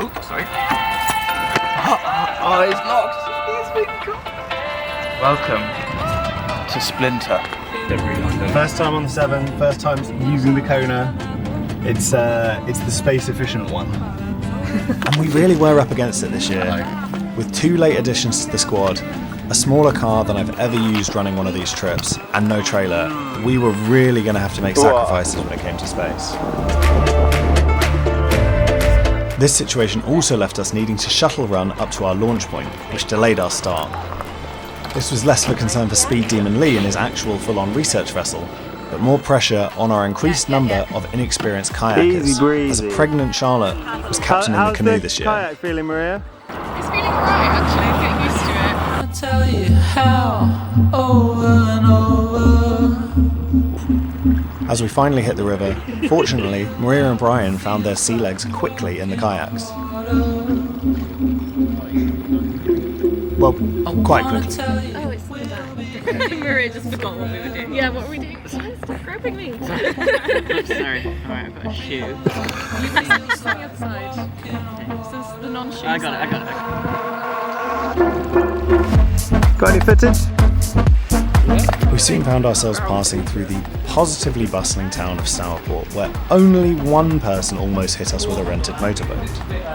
Oh, sorry. Oh, it's locked. Welcome to Splinter. First time on the Severn, first time using the Kona. It's the space efficient one. And we really were up against it this year. With 2 late additions to the squad, a smaller car than I've ever used running one of these trips, and no trailer, we were really going to have to make sacrifices when it came to space. This situation also left us needing to shuttle run up to our launch point, which delayed our start. This was less of a concern for Speed Demon Lee and his actual full-on research vessel, but more pressure on our increased number of inexperienced kayakers, as a pregnant Charlotte was captaining the canoe this year. How's the kayak feeling, Maria? It's feeling alright actually, I'm getting used to it. I'll tell you how, over and over. As we finally hit the river, fortunately, Maria and Brian found their sea legs quickly in the kayaks. Well, quite quickly. Oh, it's so bad. Maria just forgot what we were doing. Yeah, what were we doing? Stop grabbing me. Sorry. Alright, I've got a shoe. You press on the other side. This is the non-shoe I got it. Got any footage? We soon found ourselves passing through the positively bustling town of Sourport, where only one person almost hit us with a rented motorboat.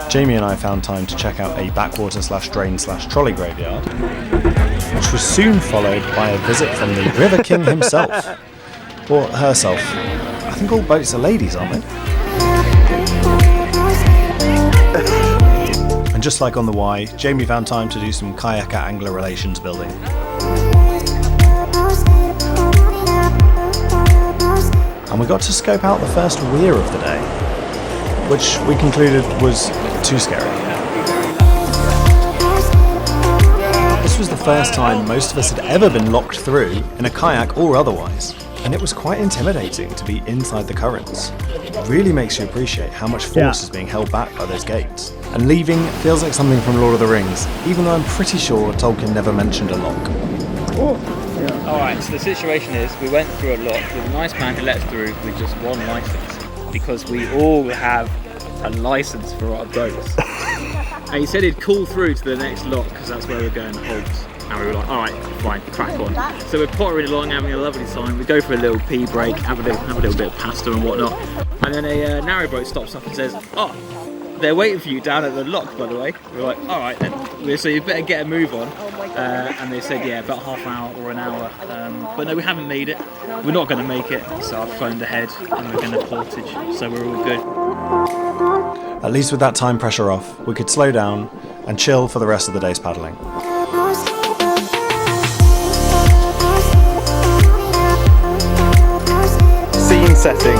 Jamie and I found time to check out a backwater/drain/trolley graveyard, which was soon followed by a visit from the River King himself. Or herself. I think all boats are ladies, aren't they? And just like on the Y, Jamie found time to do some kayaker-angler relations building. And we got to scope out the first weir of the day, which we concluded was too scary. This was the first time most of us had ever been locked through, in a kayak or otherwise, and it was quite intimidating to be inside the currents. It really makes you appreciate how much force is being held back by those gates. And leaving feels like something from Lord of the Rings, even though I'm pretty sure Tolkien never mentioned a lock. Alright, so the situation is we went through a lock with a nice man who let us through with just one licence, because we all have a licence for our boats. And he said he'd call through to the next lock because that's where we're going, Hogs. And we were like, alright, fine, crack on. So we're pottering along, having a lovely time. We go for a little pee break, have a little bit of pasta and whatnot. And then a narrowboat stops up and says, oh, they're waiting for you down at the lock, by the way. We're like, alright then, so you better get a move on. And they said, yeah, about half an hour or an hour. But no, we haven't made it. We're not going to make it. So I've phoned ahead and we're going to portage. So we're all good. At least with that time pressure off, we could slow down and chill for the rest of the day's paddling. Scene setting.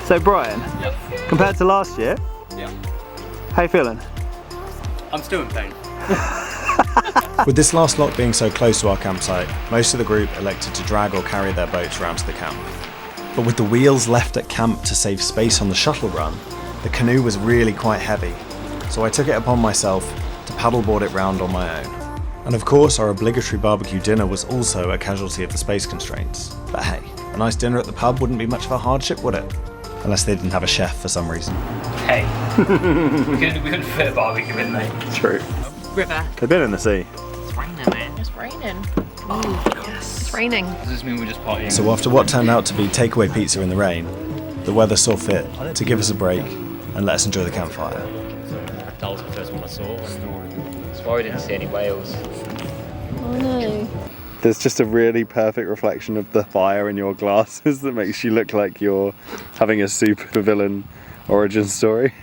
So Brian, compared to last year, how you feeling? I'm still in pain. With this last lock being so close to our campsite, most of the group elected to drag or carry their boats round to the camp. But with the wheels left at camp to save space on the shuttle run, the canoe was really quite heavy, so I took it upon myself to paddleboard it round on my own. And of course our obligatory barbecue dinner was also a casualty of the space constraints. But hey, a nice dinner at the pub wouldn't be much of a hardship, would it? Unless they didn't have a chef for some reason. Hey, we couldn't fit a barbecue in, mate. True. River. They've been in the sea. It's raining, man. It's raining. Oh, yes. It's raining. Does this mean we're just partying? So after what turned out to be takeaway pizza in the rain, the weather saw fit to give us a break and let us enjoy the campfire. That was the first one I saw. That's why we didn't see any whales. Oh no. There's just a really perfect reflection of the fire in your glasses that makes you look like you're having a supervillain origin story.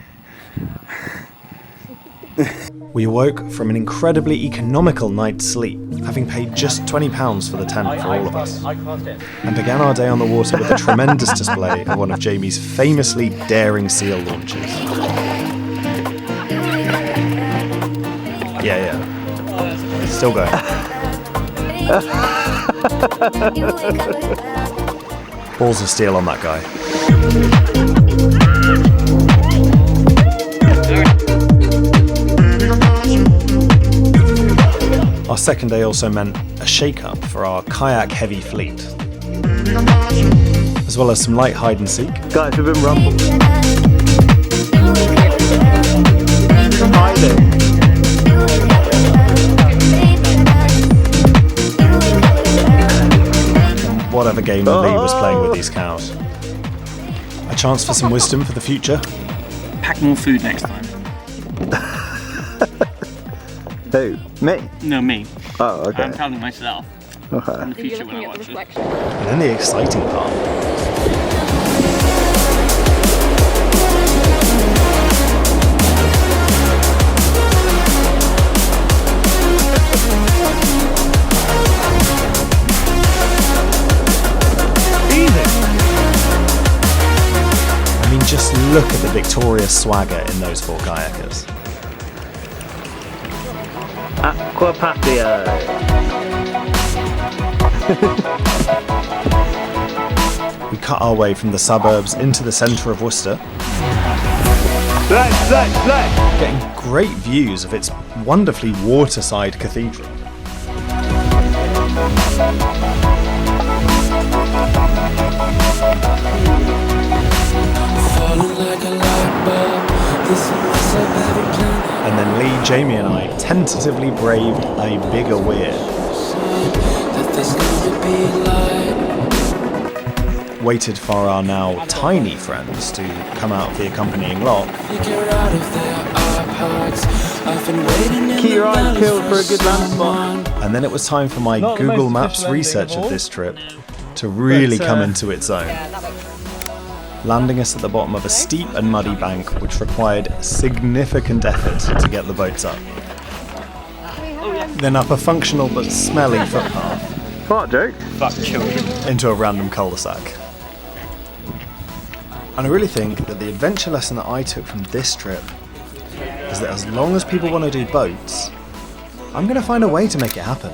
We awoke from an incredibly economical night's sleep, having paid just £20 for the tent for all of us, and began our day on the water with a tremendous display of one of Jamie's famously daring seal launches. Yeah. Still going. Balls of steel on that guy. Our second day also meant a shake-up for our kayak-heavy fleet, as well as some light hide and seek. Guys, we've been rumbled. clever game Lee was playing with these cows. A chance for some wisdom for the future. Pack more food next time. Who? Me? No, me. Oh, okay. I'm telling myself. Okay. In the You're future when looking I at the watch it. reflection. And then the exciting part. I mean, just look at the victorious swagger in those 4 kayakers. Aqua Patio. We cut our way from the suburbs into the centre of Worcester, getting great views of its wonderfully waterside cathedral. And then Lee, Jamie and I tentatively braved a bigger weir. Waited for our now tiny friends to come out of the accompanying lock. Keep your eyes peeled for a good land spot. And then it was time for my Google Maps research of this trip to really come into its own. Landing us at the bottom of a steep and muddy bank which required significant effort to get the boats up. Then up a functional but smelly footpath Fart joke. Fuck children. into a random cul-de-sac. And I really think that the adventure lesson that I took from this trip is that as long as people want to do boats, I'm going to find a way to make it happen.